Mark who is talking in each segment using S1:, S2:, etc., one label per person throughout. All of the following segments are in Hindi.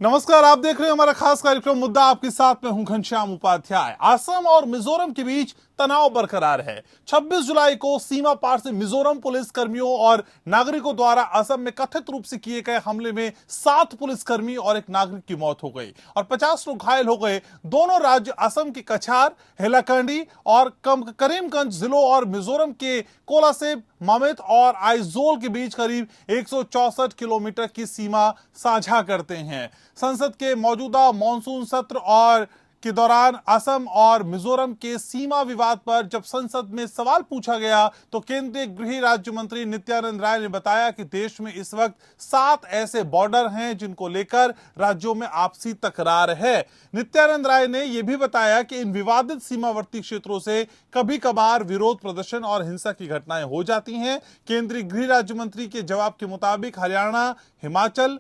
S1: नमस्कार, आप देख रहे हैं हमारा खास कार्यक्रम मुद्दा। आपके साथ में हूं घनश्याम उपाध्याय। असम और मिजोरम के बीच तनाव बरकरार है। 26 जुलाई को सीमा पार से मिजोरम पुलिस कर्मियों और नागरिकों द्वारा असम में कथित रूप से किए गए हमले में 7 पुलिसकर्मी और एक नागरिक की मौत हो गई और 50 लोग घायल हो गए। दोनों राज्य असम के कछार, हैलाकंडी और करीमगंज जिलों और मिजोरम के कोलासिब, ममित और आइजोल के बीच करीब 164 किलोमीटर की सीमा साझा करते हैं। संसद के मौजूदा मॉनसून सत्र और के दौरान असम और मिजोरम के सीमा विवाद पर जब संसद में सवाल पूछा गया तो केंद्रीय गृह राज्य मंत्री नित्यानंद राय ने बताया कि देश में इस वक्त 7 ऐसे बॉर्डर हैं जिनको लेकर राज्यों में आपसी तकरार है। नित्यानंद राय ने यह भी बताया कि इन विवादित सीमावर्ती क्षेत्रों से कभी कभार विरोध प्रदर्शन और हिंसा की घटनाएं हो जाती हैं। केंद्रीय गृह राज्य मंत्री के जवाब के मुताबिक हरियाणा, हिमाचल,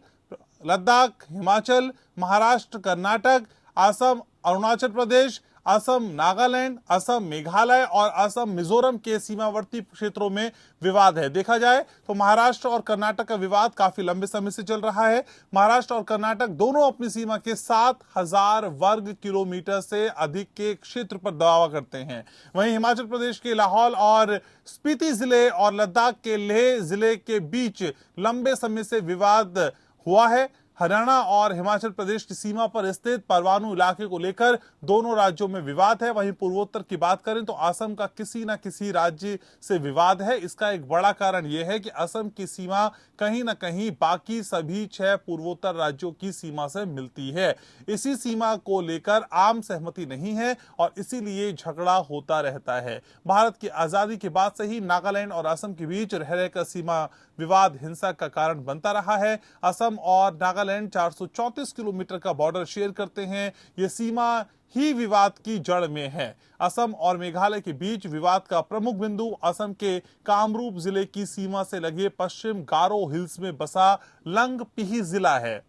S1: लद्दाख, हिमाचल, महाराष्ट्र, कर्नाटक, असम, अरुणाचल प्रदेश, असम, नागालैंड, असम, मेघालय और असम मिजोरम के सीमावर्ती क्षेत्रों में विवाद है। देखा जाए तो महाराष्ट्र और कर्नाटक का विवाद काफी लंबे समय से चल रहा है। महाराष्ट्र और कर्नाटक दोनों अपनी सीमा के 7,000 वर्ग किलोमीटर से अधिक के क्षेत्र पर दावा करते हैं। वहीं हिमाचल प्रदेश के लाहौल और स्पीति जिले और लद्दाख के लेह जिले के बीच लंबे समय से विवाद हुआ है। हरियाणा और हिमाचल प्रदेश की सीमा पर स्थित परवाणु इलाके को लेकर दोनों राज्यों में विवाद है। वहीं पूर्वोत्तर की बात करें तो असम का किसी न किसी राज्य से विवाद है। इसका एक बड़ा कारण यह है कि असम की सीमा कहीं ना कहीं बाकी सभी 6 पूर्वोत्तर राज्यों की सीमा से मिलती है। इसी सीमा को लेकर आम सहमति नहीं है और इसीलिए झगड़ा होता रहता है। भारत की आजादी के बाद से ही नागालैंड और असम के बीच रह रहकर सीमा विवाद हिंसा का कारण बनता रहा है। असम और नागालैंड 434 किलोमीटर का बॉर्डर शेयर करते हैं। यह सीमा ही विवाद की जड़ में है। असम और मेघालय के बीच विवाद का प्रमुख बिंदु असम के कामरूप जिले की सीमा से लगे पश्चिम गारो हिल्स में बसा लंगपिही जिला है।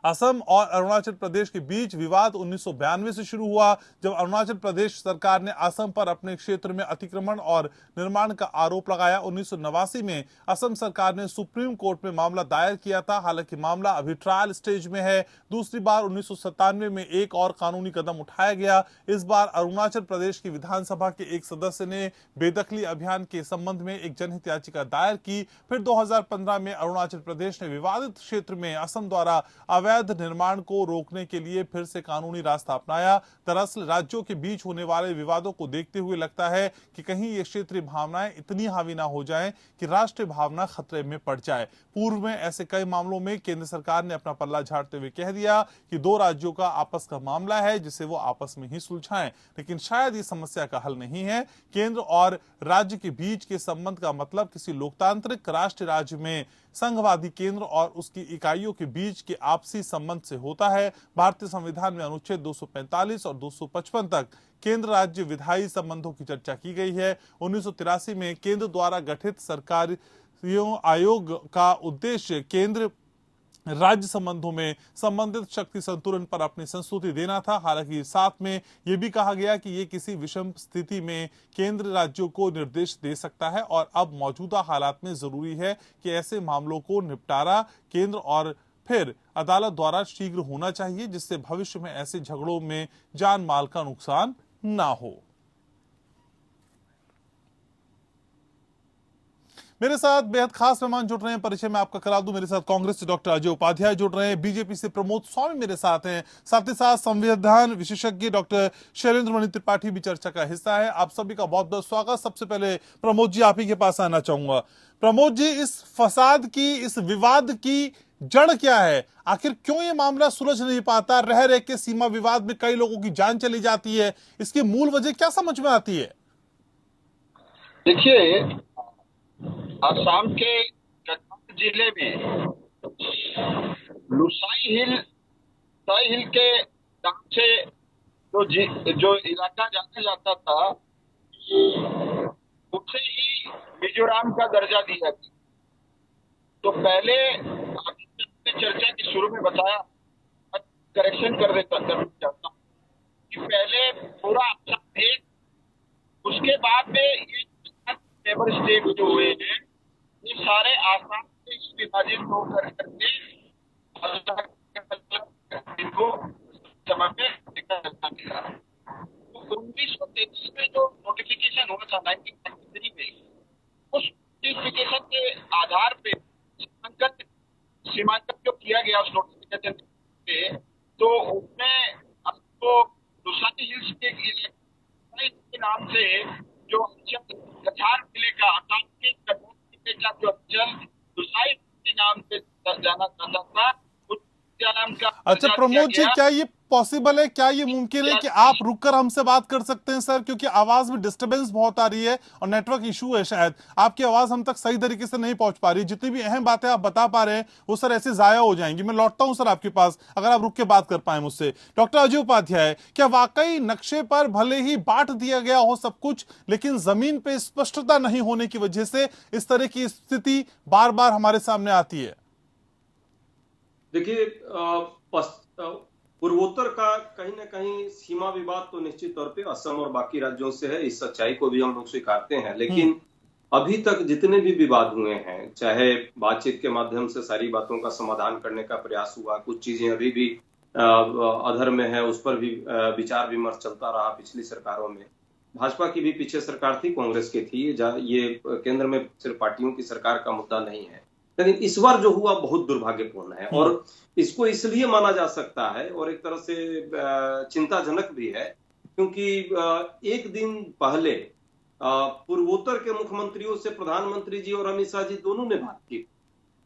S1: असम और अरुणाचल प्रदेश के बीच विवाद 1992 से शुरू हुआ, जब अरुणाचल प्रदेश सरकार ने असम पर अपने क्षेत्र में अतिक्रमण और निर्माण का आरोप लगाया। 1989 में असम सरकार ने सुप्रीम कोर्ट में मामला दायर किया था। हालांकि मामला अभी ट्रायल स्टेज में है। दूसरी बार 1997 में एक और कानूनी कदम उठाया गया। इस बार अरुणाचल प्रदेश की विधानसभा के एक सदस्य ने बेदखली अभियान के संबंध में एक जनहित याचिका दायर की। फिर 2015 में अरुणाचल प्रदेश ने विवादित क्षेत्र में असम द्वारा अवैध निर्माण को रोकने के लिए फिर से कानूनी रास्ता अपनाया। दरअसल राज्यों के बीच होने वाले विवादों को देखते हुए लगता है कि कहीं ये क्षेत्रीय भावनाएं इतनी हावी ना हो जाएं कि राष्ट्रीय भावना खतरे में पड़ जाए। पूर्व में ऐसे कई मामलों में केंद्र सरकार ने अपना पल्ला झाड़ते हुए कह दिया कि 2 राज्यों का आपस का मामला है जिसे वो आपस में ही सुलझाएं, लेकिन शायद ये समस्या का हल नहीं है। केंद्र और राज्य के बीच के संबंध का मतलब किसी लोकतांत्रिक राष्ट्र राज्य में संघवादी केंद्र और उसकी इकाइयों के बीच के आपसी संबंध से होता है। भारतीय संविधान में अनुच्छेद 245 और 255 तक केंद्र राज्य विधायी संबंधों की चर्चा की गई है। 1983 में केंद्र द्वारा गठित सरकारियों आयोग का उद्देश्य केंद्र राज्य संबंधों में संबंधित शक्ति संतुलन पर अपनी संस्तुति देना था। हालांकि साथ में यह भी कहा गया कि ये किसी विषम स्थिति में केंद्र राज्यों को निर्देश दे सकता है और अब मौजूदा हालात में जरूरी है कि ऐसे मामलों को निपटारा केंद्र और फिर अदालत द्वारा शीघ्र होना चाहिए, जिससे भविष्य में ऐसे झगड़ों में जान माल का नुकसान ना हो। मेरे साथ बेहद खास मेहमान जुड़ रहे हैं। परिचय मैं आपका करा दूं, मेरे साथ कांग्रेस से डॉक्टर अजय उपाध्याय जुड़ रहे हैं, बीजेपी से प्रमोद स्वामी मेरे साथ हैं, साथ ही साथ संविधान विशेषज्ञ डॉक्टर शैलेंद्र मणि त्रिपाठी भी चर्चा का हिस्सा है। आप सभी का बहुत बहुत स्वागत। सबसे पहले प्रमोद जी, आप ही के पास आना चाहूंगा। प्रमोद जी, इस फसाद की, इस विवाद की जड़ क्या है? आखिर क्यों ये मामला सुलझ नहीं पाता? रह रह के सीमा विवाद में कई लोगों की जान चली जाती है। इसकी मूल वजह क्या समझ में आती है?
S2: देखिए, असम के गढ़वाल जिले में साई हिल के नाम से जो इलाका जाना जाता था, उसे ही मिजोरम का दर्जा दिया गया। तो पहले आपने चर्चा के शुरू में बताया, करेक्शन करना चाहता हूँ कि पहले पूरा असम थे, उसके बाद में ये नेबर स्टेट जो हुए हैं, ये सारे आसाम से विभाजित होकर करके अलग इनको समय पे निकलना मिला। तो 1933 में जो नोटिफिकेशन हुआ था 1933 में, उस नोटिफिकेशन के आधार पे सीमांकन जो किया गया उस नोटिफिकेशन पे, तो उसमें आपको दुसाई हिल्स के नाम से जो अंचल कछार जिले का जो अंचल दुसाई के नाम से जाना जाता था, उस नाम का
S1: अच्छा प्रमोद जी, क्या ये पॉसिबल है, क्या ये मुमकिन है कि आप रुककर हमसे बात कर सकते हैं सर, क्योंकि आवाज में डिस्टरबेंस बहुत आ रही है और नेटवर्क इशू है, शायद आपकी आवाज हम तक सही तरीके से नहीं पहुंच पा रही। जितनी भी अहम बातें आप बता पा रहे हैं वो सर ऐसे जाया हो जाएंगी। मैं लौटता हूं सर आपके पास, अगर आप रुक के बात कर पाए मुझसे। डॉक्टर अजय उपाध्याय, क्या वाकई नक्शे पर भले ही बांट दिया गया हो सब कुछ, लेकिन जमीन पे स्पष्टता नहीं होने की वजह से इस तरह की स्थिति बार बार हमारे सामने आती है?
S3: देखिए, पूर्वोत्तर का कहीं ना कहीं सीमा विवाद तो निश्चित तौर पे असम और बाकी राज्यों से है, इस सच्चाई को भी हम लोग स्वीकारते हैं। लेकिन अभी तक जितने भी विवाद हुए हैं, चाहे बातचीत के माध्यम से सारी बातों का समाधान करने का प्रयास हुआ, कुछ चीजें अभी भी अधर में है, उस पर भी विचार विमर्श चलता रहा पिछली सरकारों में। भाजपा की भी पीछे सरकार थी, कांग्रेस की थी, ये केंद्र में सिर्फ पार्टियों की सरकार का मुद्दा नहीं है। लेकिन इस बार जो हुआ बहुत दुर्भाग्यपूर्ण है और इसको इसलिए माना जा सकता है और एक तरह से चिंताजनक भी है, क्योंकि एक दिन पहले पूर्वोत्तर के मुख्यमंत्रियों से प्रधानमंत्री जी और अमित शाह जी दोनों ने बात की।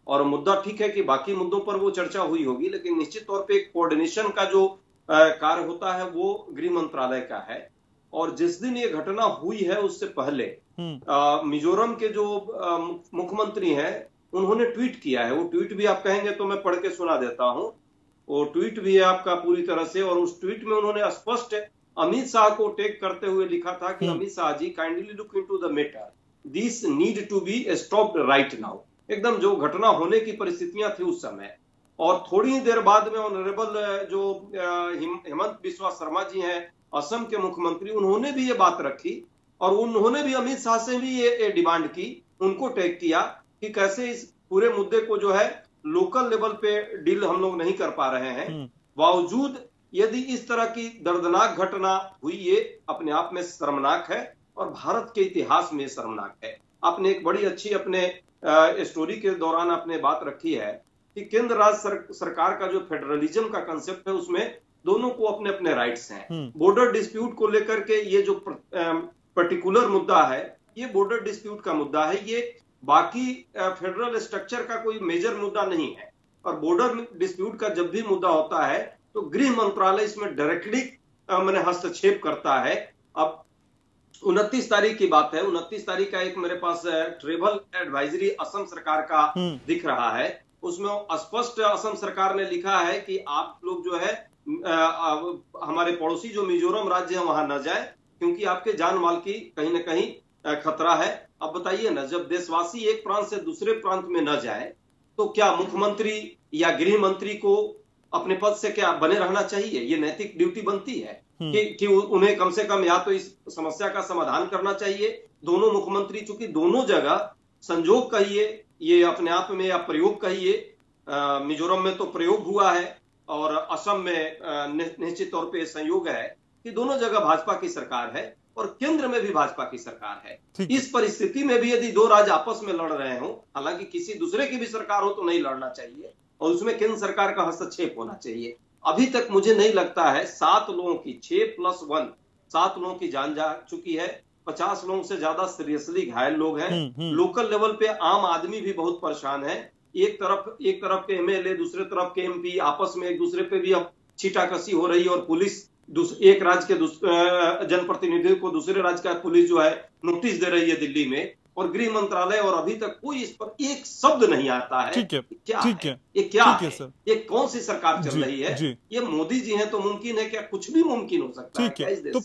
S3: और मुद्दा ठीक है कि बाकी मुद्दों पर वो चर्चा हुई होगी, लेकिन निश्चित तौर पे एक कोऑर्डिनेशन का जो कार्य होता है वो गृह मंत्रालय का है। और जिस दिन ये घटना हुई है उससे पहले मिजोरम के जो मुख्यमंत्री हैं उन्होंने ट्वीट किया है। वो ट्वीट भी आप कहेंगे तो मैं पढ़ के सुना देता हूं। वो ट्वीट भी है आपका पूरी तरह से, और उस ट्वीट में उन्होंने स्पष्ट अमित शाह को टैग करते हुए लिखा था कि Amit Shah ji, kindly look into the matter, this need to be stopped right now. एकदम जो घटना होने की परिस्थितियां थी उस समय। और थोड़ी ही देर बाद में ऑनरेबल जो हेमंत बिस्वा शर्मा जी हैं असम के मुख्यमंत्री, उन्होंने भी ये बात रखी और उन्होंने भी अमित शाह से भी ये डिमांड की, उनको टैग किया कि कैसे इस पूरे मुद्दे को जो है लोकल लेवल पे डील हम लोग नहीं कर पा रहे हैं। बावजूद यदि इस तरह की दर्दनाक घटना हुई, ये अपने आप में शर्मनाक है और भारत के इतिहास में शर्मनाक है। आपने एक बड़ी अच्छी अपने स्टोरी के दौरान आपने बात रखी है कि केंद्र राज्य सरकार का जो फेडरलिज्म का कंसेप्ट है उसमें दोनों को अपने अपने राइट्स हैं। बॉर्डर डिस्प्यूट को लेकर के ये जो पर्टिकुलर मुद्दा है, ये बॉर्डर डिस्प्यूट का मुद्दा है, ये बाकी फेडरल स्ट्रक्चर का कोई मेजर मुद्दा नहीं है। और बॉर्डर डिस्प्यूट का जब भी मुद्दा होता है तो गृह मंत्रालय इसमें डायरेक्टली मैंने हस्तक्षेप करता है। अब 29 तारीख की बात है, 29 तारीख का एक मेरे पास ट्रेवल एडवाइजरी असम सरकार का दिख रहा है। उसमें स्पष्ट असम सरकार ने लिखा है कि आप लोग जो है हमारे पड़ोसी जो मिजोरम राज्य है वहां न जाए, क्योंकि आपके जान माल की कहीं ना कहीं खतरा है। अब बताइए ना, जब देशवासी एक प्रांत से दूसरे प्रांत में न जाए तो क्या मुख्यमंत्री या गृह मंत्री को अपने पद से क्या बने रहना चाहिए? ये नैतिक ड्यूटी बनती है कि उन्हें कम से कम या तो इस समस्या का समाधान करना चाहिए। दोनों मुख्यमंत्री, चूंकि दोनों जगह संजोग कहिए ये अपने आप में या प्रयोग कहिए, मिजोरम में तो प्रयोग हुआ है और असम में निश्चित तौर पे संयोग है कि दोनों जगह भाजपा की सरकार है और केंद्र में भी भाजपा की सरकार है। इस परिस्थिति में भी यदि दो राज्य आपस में लड़ रहे हो, हालांकि किसी दूसरे की भी सरकार हो तो नहीं लड़ना चाहिए और उसमें केंद्र सरकार का हस्तक्षेप होना चाहिए। अभी तक मुझे नहीं लगता है 7 लोगों की 6+1 7 लोगों की जान जा चुकी है, 50 लोगों से ज्यादा सीरियसली घायल लोग हैं। लोकल लेवल पे आम आदमी भी बहुत परेशान है। एक तरफ के एमएलए, दूसरे तरफ के एमपी आपस में एक दूसरे पे भी अब छीटाकशी हो रही है और पुलिस एक राज्य के जनप्रतिनिधियों को दूसरे राज्य का पुलिस जो है नोटिस दे रही है दिल्ली में, और गृह मंत्रालय और अभी तक कोई इस पर एक शब्द नहीं आता है।
S1: ठीक है,
S3: ये क्या है?
S1: सर,
S3: ये कौन सी सरकार चल रही है? ये मोदी जी हैं तो मुमकिन है क्या? कुछ भी मुमकिन हो सकता है।
S1: ठीक है, तो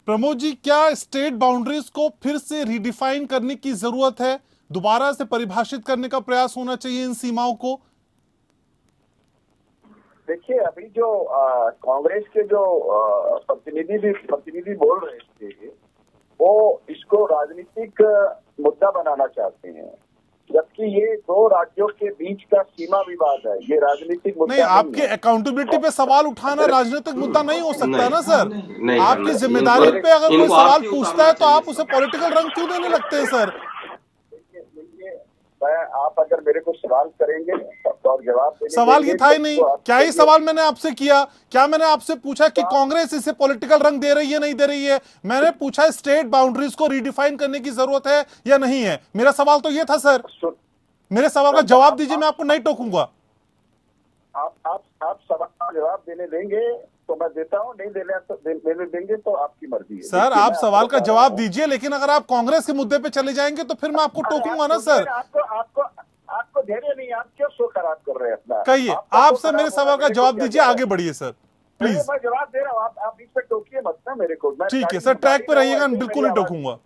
S1: प्रमोद जी, क्या स्टेट बाउंड्रीज को फिर से रिडिफाइन करने की जरूरत है? दोबारा से परिभाषित करने का प्रयास होना चाहिए इन सीमाओं को?
S4: देखिए, अभी जो कांग्रेस के जो प्रतिनिधि बोल रहे थे, वो इसको राजनीतिक मुद्दा बनाना चाहते हैं जबकि ये दो राज्यों के बीच का सीमा विवाद है, ये राजनीतिक मुद्दा
S1: नहीं, आपके अकाउंटेबिलिटी पे सवाल उठाना राजनीतिक मुद्दा नहीं हो सकता ना सर। आपकी जिम्मेदारी पे अगर कोई सवाल पूछता है तो आप उसे पॉलिटिकल रंग क्यों देने लगते हैं सर?
S4: आप अगर मेरे को सवाल करेंगे और जवाब देने
S1: सवाल ये
S4: देंगे,
S1: था ही
S4: तो
S1: नहीं।
S4: आप
S1: क्या ही सवाल मैंने आपसे किया? क्या मैंने आपसे पूछा कि कांग्रेस इसे पॉलिटिकल रंग दे रही है नहीं दे रही है? मैंने पूछा स्टेट बाउंड्रीज को रिडिफाइन करने की जरूरत है या नहीं है? मेरा सवाल तो ये था सर। मेरे सवाल का जवाब दीजिए, मैं आपको नहीं टोकूंगा।
S4: आप सवाल का जवाब देने देंगे तो मैं देता हूं, नहीं देने देंगे तो आपकी मर्जी है।
S1: सर आप सवाल का जवाब दीजिए, लेकिन अगर आप कांग्रेस के मुद्दे पे चले जाएंगे तो फिर मैं आपको टोकूंगा ना सर।
S4: आपको धैर्य नहीं, आप क्यों शो खराब कर रहे हैं अपना?
S1: कहिए, आपसे मेरे सवाल का जवाब दीजिए, आगे बढ़िए सर प्लीज।
S4: मैं जवाब दे रहा हूँ, आप बीच में टोकिए मत ना मेरे को।
S1: ठीक है सर, ट्रैक पे रहिएगा, बिल्कुल नहीं टोकूंगा।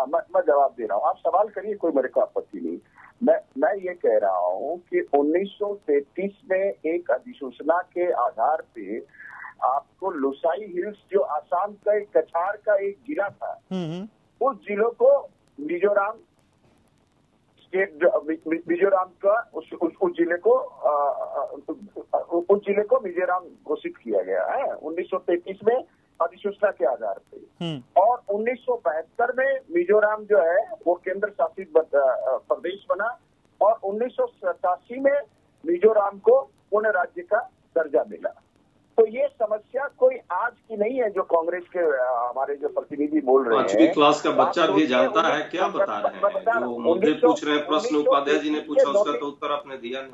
S4: मैं जवाब दे रहा हूँ, आप सवाल करिए, कोई मेरे को आपत्ति नहीं। मैं ये कह रहा हूँ कि 1933 में एक अधिसूचना के आधार पे आपको लोसाई हिल्स, जो आसाम का एक कछार का एक जिला था, उस जिलों को मिजोरम स्टेट, मिजोरम का उस जिले को मिजोरम घोषित किया गया है 1933 में अधिसूचना के आधार पे। और 1972 में मिजोरम जो है वो केंद्र शासित प्रदेश बना और 1987 में मिजोरम को पूर्ण राज्य का दर्जा मिला। तो ये समस्या कोई आज की नहीं है जो कांग्रेस के हमारे जो प्रतिनिधि बोल रहे हैं।
S3: 5वीं क्लास का बच्चा भी जानता है, क्या बता रहे हैं? जो मुद्दे पूछ रहे हैं, प्रश्न उपाध्याय जी ने पूछा, उसका तो उत्तर आपने दिया नहीं।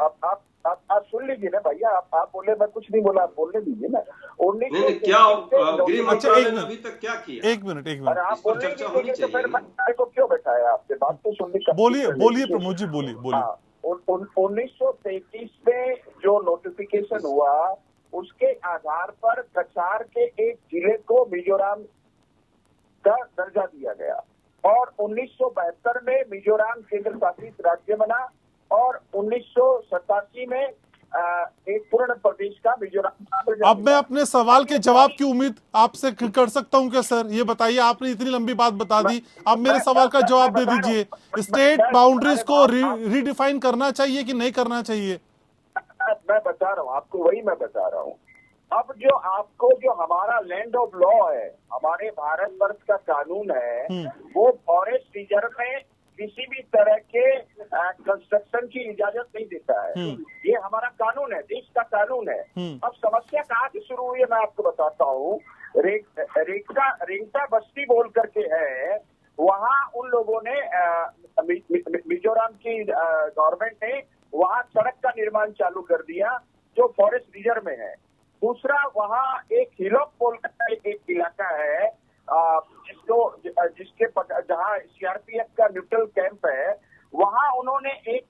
S4: आप सुन लीजिए ना भैया, आप बोले, मैं कुछ नहीं बोला, आप बोलने दीजिए ना।
S3: नहीं, क्या गृह मंत्रालय ने अभी तक क्या किया?
S1: एक मिनट
S4: आप बोलने
S3: चर्चा होनी
S4: तो फिर
S3: चाहिए।
S4: मैं को क्यों बैठाया आपसे? बात तो सुनने।
S1: बोलिए प्रमोद जी, बोलिए।
S4: 1933 में जो नोटिफिकेशन हुआ उसके आधार पर कछार के एक जिले को मिजोरम का दर्जा दिया गया और 1972 में मिजोरम केंद्र शासित राज्य बना और 1987 में एक पूर्ण प्रदेश का मिजोरम।
S1: अब मैं अपने सवाल के जवाब की उम्मीद आपसे कर सकता हूं क्या सर? ये बताइए, आपने इतनी लंबी बात बता दी, अब मेरे सवाल का जवाब दे दीजिए। स्टेट बाउंड्रीज को रीडिफाइन करना चाहिए कि नहीं करना चाहिए?
S4: मैं बता रहा हूँ आपको, वही मैं बता रहा हूँ। अब जो हमारा लैंड ऑफ लॉ है, हमारे भारतवर्ष का कानून है, वो फॉरेस्ट रिजर्व में किसी भी तरह के कंस्ट्रक्शन की इजाजत नहीं देता है। ये हमारा कानून है, देश का कानून है। अब समस्या कहाँ से शुरू हुई है मैं आपको बताता हूँ। रेंगटा बस्ती बोल करके है, वहाँ उन लोगों ने मिजोरम की गवर्नमेंट ने वहाँ सड़क का निर्माण चालू कर दिया जो फॉरेस्ट रिजर्व में है। दूसरा, वहाँ एक हिलोक बोल का एक इलाका है जिसके जहाँ सीआरपीएफ का न्यूट्रल कैंप है, वहाँ उन्होंने एक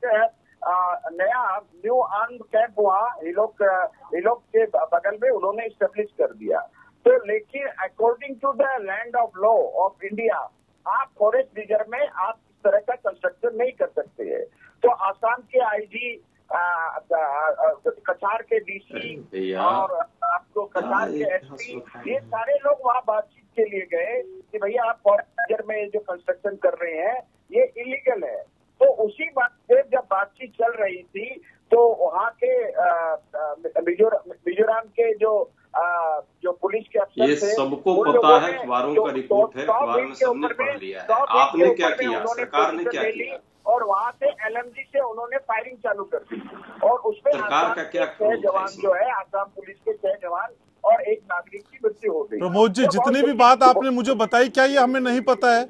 S4: नया न्यू आर्म्ड कैंप वहाँ हिलोक के बगल में उन्होंने स्टेब्लिश कर दिया। तो लेकिन according to the land of law of India, आप फॉरेस्ट रिजर्व में आप इस तरह का कंस्ट्रक्शन नहीं कर सकते हैं। तो आसाम के आईजी, कछार के डीसी और आपको कछार के एसपी, ये सारे लोग वहाँ बातचीत के लिए गए कि भैया आप फॉरेस्ट रिजर्व में जो कंस्ट्रक्शन कर रहे हैं ये इलीगल है। तो उसी बात से जब बातचीत चल रही थी तो वहाँ के मिजोरम के जो पुलिस के अफसर
S3: ये सबको पता है, अखबारों का रिपोर्ट है, अखबार में सबने पढ़ लिया है। आपने क्या किया? सरकार ने क्या किया?
S4: और वहाँ से एलएमजी से उन्होंने फायरिंग चालू कर दी और उसमें
S3: सरकार का क्या
S4: 6 जवान जो है, आसाम पुलिस के 6 जवान और एक नागरिक की मृत्यु हो गई।
S1: प्रमोद जी, जितनी भी बात आपने मुझे बताई, क्या ये हमें नहीं पता है?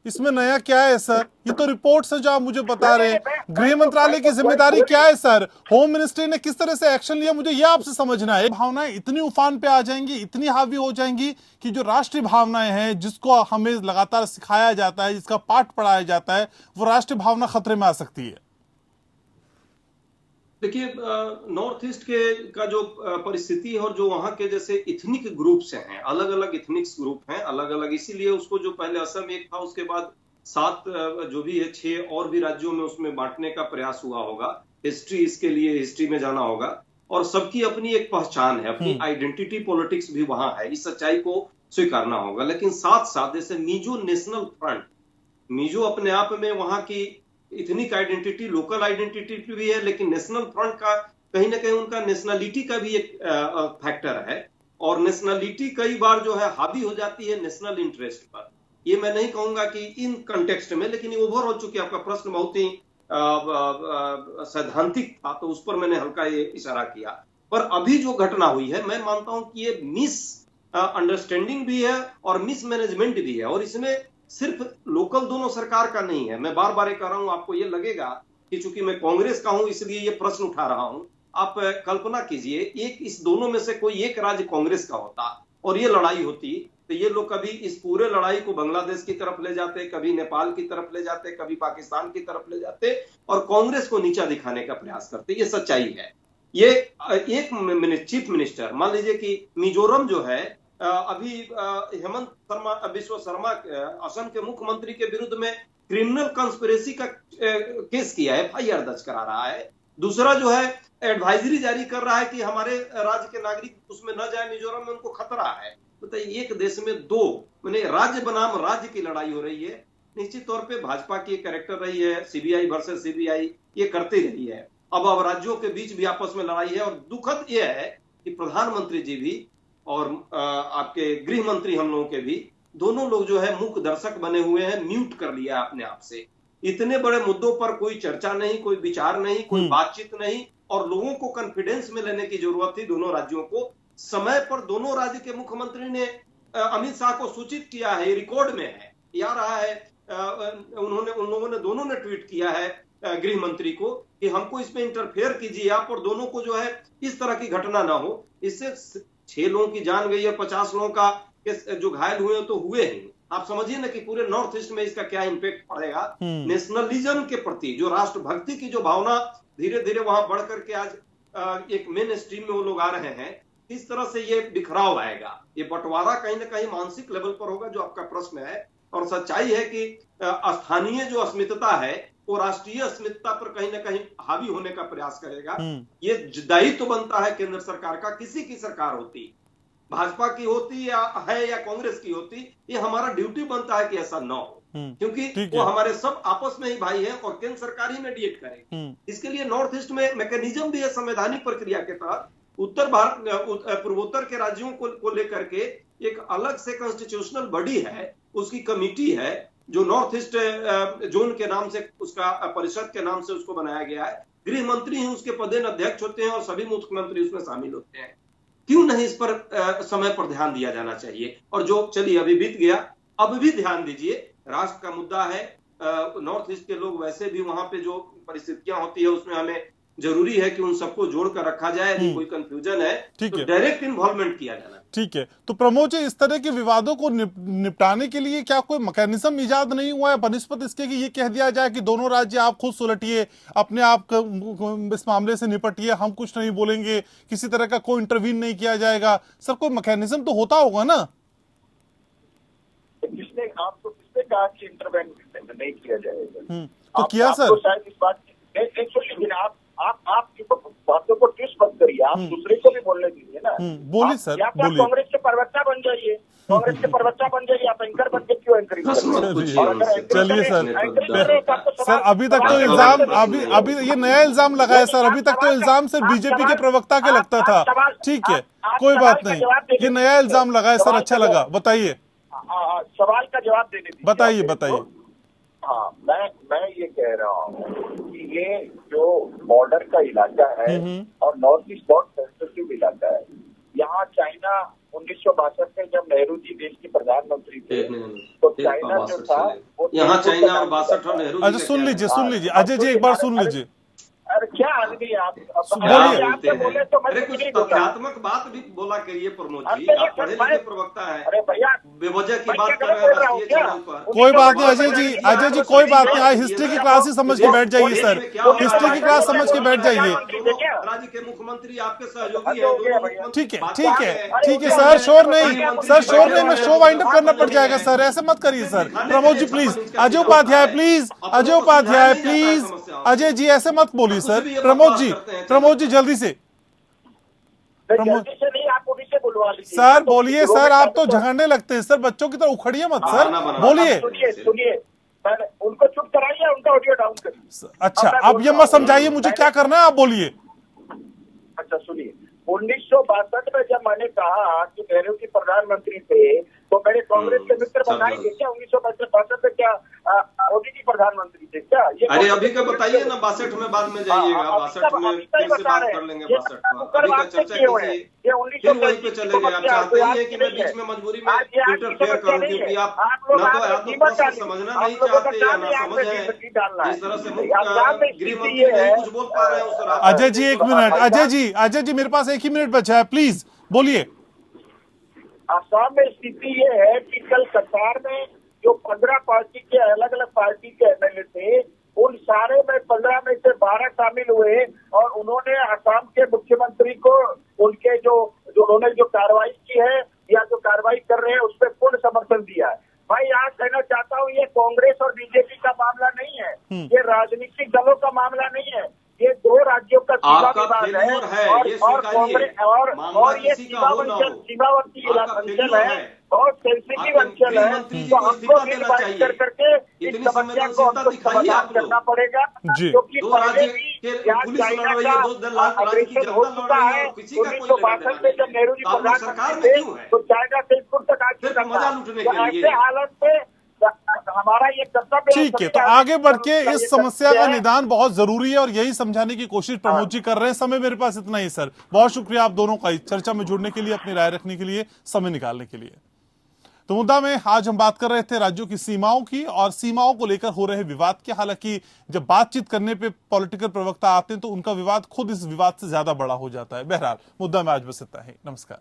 S1: इसमें नया क्या है सर? ये तो रिपोर्ट्स है जो आप मुझे बता रहे हैं। गृह मंत्रालय की जिम्मेदारी क्या है सर? होम मिनिस्ट्री ने किस तरह से एक्शन लिया, मुझे ये आपसे समझना है। भावनाएं इतनी उफान पे आ जाएंगी, इतनी हावी हो जाएंगी कि जो राष्ट्रीय भावनाएं हैं, जिसको हमें लगातार सिखाया जाता है, जिसका पाठ पढ़ाया जाता है, वो राष्ट्रीय भावना खतरे में आ सकती है।
S3: देखिए, नॉर्थ ईस्ट का जो परिस्थिति है और जो वहाँ के जैसे इथनिक ग्रुप्स हैं, अलग अलग इथनिक्स ग्रुप हैं, अलग अलग, इसीलिए उसको जो पहले असम एक था, उसके बाद 7 जो भी है 6 और भी राज्यों में उसमें बांटने का प्रयास हुआ होगा। हिस्ट्री, इसके लिए हिस्ट्री में जाना होगा और सबकी अपनी एक पहचान है, अपनी आइडेंटिटी पॉलिटिक्स भी वहां है, इस सच्चाई को स्वीकारना होगा। लेकिन साथ साथ जैसे मिजो नेशनल फ्रंट, मिजो अपने आप में वहां की इथनिक आइडेंटिटी, लोकल आइडेंटिटी भी है, लेकिन नेशनल फ्रंट का कहीं ना कहीं उनका नेशनलिटी का भी एक फैक्टर है, और नेशनलिटी कई बार जो है हावी हो जाती है नेशनल इंटरेस्ट पर। ये मैं नहीं कहूंगा कि इन कंटेक्स्ट में, लेकिन ये ओवर हो चुकी है। आपका प्रश्न बहुत ही सैद्धांतिक था, तो उस पर मैंने हल्का ये इशारा किया। पर अभी जो घटना हुई है, मैं मानता हूं कि ये मिस अंडरस्टैंडिंग भी है और मिस मैनेजमेंट भी है, और इसमें सिर्फ लोकल दोनों सरकार का नहीं है। मैं बार बार कह रहा हूं, आपको ये लगेगा कि चूंकि मैं कांग्रेस का हूं इसलिए ये प्रश्न उठा रहा हूं। आप कल्पना कीजिए, एक इस दोनों में से कोई एक राज्य कांग्रेस का होता और ये लड़ाई होती, तो ये लोग कभी इस पूरे लड़ाई को बांग्लादेश की तरफ ले जाते, कभी नेपाल की तरफ ले जाते, कभी पाकिस्तान की तरफ ले जाते और कांग्रेस को नीचा दिखाने का प्रयास करते। ये सच्चाई है। ये एक चीफ मिनिस्टर, मान लीजिए कि मिजोरम जो है, अभी हेमंत शर्मा विश्व शर्मा असम के मुख्यमंत्री के विरुद्ध में क्रिमिनल कंस्पिरेसी का केस किया है, FIR दर्ज करा रहा है। दूसरा जो है एडवाइजरी जारी कर रहा है कि हमारे राज्य के नागरिक उसमें न जाए, मिजोरम में उनको खतरा है। बताइए, एक देश में दो माने राज्य बनाम राज्य की लड़ाई हो रही है। निश्चित तौर पे भाजपा की कैरेक्टर रही है, CBI वर्सेस CBI, ये करती रही है। अब राज्यों के बीच भी आपस में लड़ाई है, और दुखद यह है कि प्रधानमंत्री जी भी और आपके गृह मंत्री हम लोगों के भी, दोनों लोग जो है मूक दर्शक बने हुए हैं, म्यूट कर लिया अपने आप से। इतने बड़े मुद्दों पर कोई चर्चा नहीं, कोई विचार नहीं, कोई बातचीत नहीं, और लोगों को कॉन्फिडेंस में लेने की जरूरत थी दोनों राज्यों को। समय पर दोनों राज्य के मुख्यमंत्री ने अमित शाह को सूचित किया है, रिकॉर्ड में है, या रहा है, उन लोगों ने दोनों ने ट्वीट किया है गृह मंत्री को कि हमको इसमें इंटरफेयर कीजिए आप, और दोनों को जो है इस तरह की घटना ना हो। इससे 6 लोगों की जान गई और 50 लोगों का जो घायल हुए तो हुए ही। आप समझिए ना कि पूरे नॉर्थ ईस्ट में इसका क्या इम्पैक्ट पड़ेगा। नेशनलिज्म के प्रति जो राष्ट्रभक्ति की जो भावना धीरे धीरे वहां बढ़ करके आज एक मेन स्ट्रीम में वो लोग आ रहे हैं, इस तरह से ये बिखराव आएगा, ये बंटवारा कहीं ना कहीं मानसिक लेवल पर होगा, जो आपका प्रश्न है। और सच्चाई है कि स्थानीय जो अस्मिता है वो राष्ट्रीय अस्मिता पर कहीं ना कहीं हावी होने का प्रयास करेगा। ये दायित्व बनता है केंद्र सरकार का, किसी की सरकार होती, भाजपा की होती या कांग्रेस की होती, ये हमारा ड्यूटी बनता है कि ऐसा न हो, क्योंकि वो हमारे सब आपस में ही भाई है और केंद्र सरकार ही मेडिएट करेगी। इसके लिए नॉर्थ ईस्ट में मैकेनिज्म भी है, संवैधानिक प्रक्रिया के तहत उत्तर भारत पूर्वोत्तर के राज्यों को लेकर के एक अलग से कॉन्स्टिट्यूशनल बॉडी है, उसकी कमिटी है जो नॉर्थ ईस्ट जोन के नाम से, उसका परिषद के नाम से उसको बनाया गया है। गृह मंत्री ही उसके पदेन अध्यक्ष होते हैं और सभी मुख्यमंत्री उसमें शामिल होते हैं। क्यों नहीं इस पर समय पर ध्यान दिया जाना चाहिए? और जो चलिए अभी बीत गया, अब भी ध्यान दीजिए, राष्ट्र का मुद्दा है। नॉर्थ ईस्ट के लोग वैसे भी वहां पे जो परिस्थितियां होती है उसमें हमें जरूरी है कि उन सबको जोड़कर रखा जाए। यदि कोई कंफ्यूजन है तो डायरेक्ट इन्वॉल्वमेंट किया जाना।
S1: ठीक है, तो प्रमोद जी, इस तरह के विवादों को निपटाने के लिए क्या कोई मैकेनिज्म इजाद नहीं हुआ है बनिस्बत इसके कि ये कह दिया जाए कि दोनों राज्य आप खुद सुलटिए, अपने आप इस मामले से निपटिए, हम कुछ नहीं बोलेंगे, किसी तरह का कोई इंटरवीन नहीं किया जाएगा? सर, कोई मैकेनिज्म तो होता होगा ना?
S4: किसने आपको किसने कहा कि इंटरवेंट नहीं किया जाएगा?
S1: तो किया सर।
S4: शायद इस बात आप बातों को ट्विस्ट मत करिए, आप दूसरे को भी बोलने दीजिए ना।
S1: बोलिए सर,
S4: या तो कांग्रेस के प्रवक्ता बन जाइए, कांग्रेस के प्रवक्ता बन जाइए, आप एंकर बन के क्यों एंकरिंग?
S1: चलिए सर, अभी तक तो इल्जाम अभी ये नया इल्जाम लगा है सर। अभी तक तो इल्जाम सिर्फ बीजेपी के प्रवक्ता के लगता था। ठीक है, कोई बात नहीं, ये नया इल्जाम लगा है सर, अच्छा लगा, बताइए।
S4: सवाल का जवाब देने दीजिए।
S1: बताइए।
S4: हाँ, मैं ये कह रहा हूँ कि ये जो बॉर्डर का इलाका है और नॉर्थ ईस्ट बहुत सेंसिटिव इलाका है। यहाँ चाइना 1962 में जब नेहरू जी देश के प्रधानमंत्री थे तो चाइना जो था वो
S3: यहाँ चाइना और 62 और नेहरू।
S1: अच्छा, सुन लीजिए अजय जी, एक बार सुन लीजिए।
S4: अरे क्या आदमी आप
S3: बोले तो अरे कुछ तथ्यात्मक बात भी बोला करिए प्रमोद जी, आप पढ़े लिखे प्रवक्ता हैं।
S4: अरे भैया,
S3: बेवजह की बात कर रहे हैं राष्ट्रीय चैनल पर।
S1: कोई बात नहीं अजय जी, कोई बात नहीं। आज हिस्ट्री की क्लास ही समझ के बैठ जाइए सर, हिस्ट्री की क्लास समझ के बैठ जाइए।
S3: राज्य के मुख्यमंत्री आपके सहयोगी है।
S1: ठीक है सर, शोर नहीं, मैं शो वाइंड अप करना पड़ जाएगा सर, ऐसे मत करिए sir. Pramod ji please, Ajay Upadhyay please, Ajay ji ऐसे मत बोलिए सर। प्रमोद जी जल्दी से।
S4: नहीं, आप उन्हीं से बुलवा लीजिए
S1: सर, बोलिए सर, आप तो झगड़ने लगते हैं सर, बच्चों की तरह उखड़िए मत सर, बोलिए।
S4: पहले उनको चुप कराइए, उनका ऑडियो डाउन करिए।
S1: अच्छा,
S4: अब मैं
S1: अब
S4: बोल
S1: ये
S4: रहा
S1: मत
S4: हूं,
S1: समझाइए मुझे क्या करना है, आप बोलिए।
S4: अच्छा सुनिए, 1962 में जब मैंने कहा कि नेहरू जी प्रधानमंत्री थे तो मेरे कांग्रेस के मित्र बताएंगे क्या 1962 में क्या मोदी जी प्रधानमंत्री थे क्या? ये
S3: अरे अभी का बताइए ना, 62 में बाद में जाइएगा, 62 में फिर से बात कर लेंगे 62 पर। अभी का चर्चा कीजिए, फिर वहीं पे चले गए। आप चाहते ही है कि मैं बीच में मजबूरी में इंटरफेयर करूं, क्योंकि आप ना तो प्रोसेस समझना नहीं चाहते या ना समझ है। जिस तरह से गृह मंत्री नहीं कुछ बोल पा रहे हैं उस तरह।
S1: अजय जी एक मिनट, अजय जी मेरे पास 1 ही मिनट बचा है, प्लीज बोलिए।
S4: असम में स्थिति ये है कि कल कतार में जो 15 पार्टी के अलग अलग पार्टी के एमएलए थे, उन सारे में 15 में से 12 शामिल हुए और उन्होंने असम के मुख्यमंत्री को उनके जो उन्होंने जो कार्रवाई की है या जो कार्रवाई कर रहे हैं उस पर पूर्ण समर्थन दिया है। मैं यहाँ कहना चाहता हूँ, ये कांग्रेस और बीजेपी का मामला नहीं है, ये राजनीतिक दलों का मामला नहीं है, ये 2 राज्यों का सीमा विवाद है और कांग्रेस और ये सीमावर्ती अंचल है, बहुत सेंसिटिव अंचल है, तो हमको इन्वाइट कर करके इस समस्या को हमको समाधान करना पड़ेगा, क्योंकि पहले भी यहाँ चाइना का अग्रेशन हो चुका है। 1962 में जब नेहरू जी प्रधानमंत्री थे तो चाइना से इसको तक आ चुका था। तो ऐसे हालत में हमारा ये कर्तव्य
S1: ठीक है, तो आगे बढ़ के इस समस्या का निदान बहुत जरूरी है और यही समझाने की कोशिश प्रमोद जी कर रहे हैं। समय मेरे पास इतना ही सर, बहुत शुक्रिया आप दोनों का इस चर्चा में जुड़ने के लिए, अपनी राय रखने के लिए, समय निकालने के लिए। तो मुद्दा में आज हम बात कर रहे थे राज्यों की सीमाओं की और सीमाओं को लेकर हो रहे विवाद की। हालांकि जब बातचीत करने पे पॉलिटिकल प्रवक्ता आते हैं तो उनका विवाद खुद इस विवाद से ज्यादा बड़ा हो जाता है। बहरहाल मुद्दा में आज बस इतना ही। नमस्कार।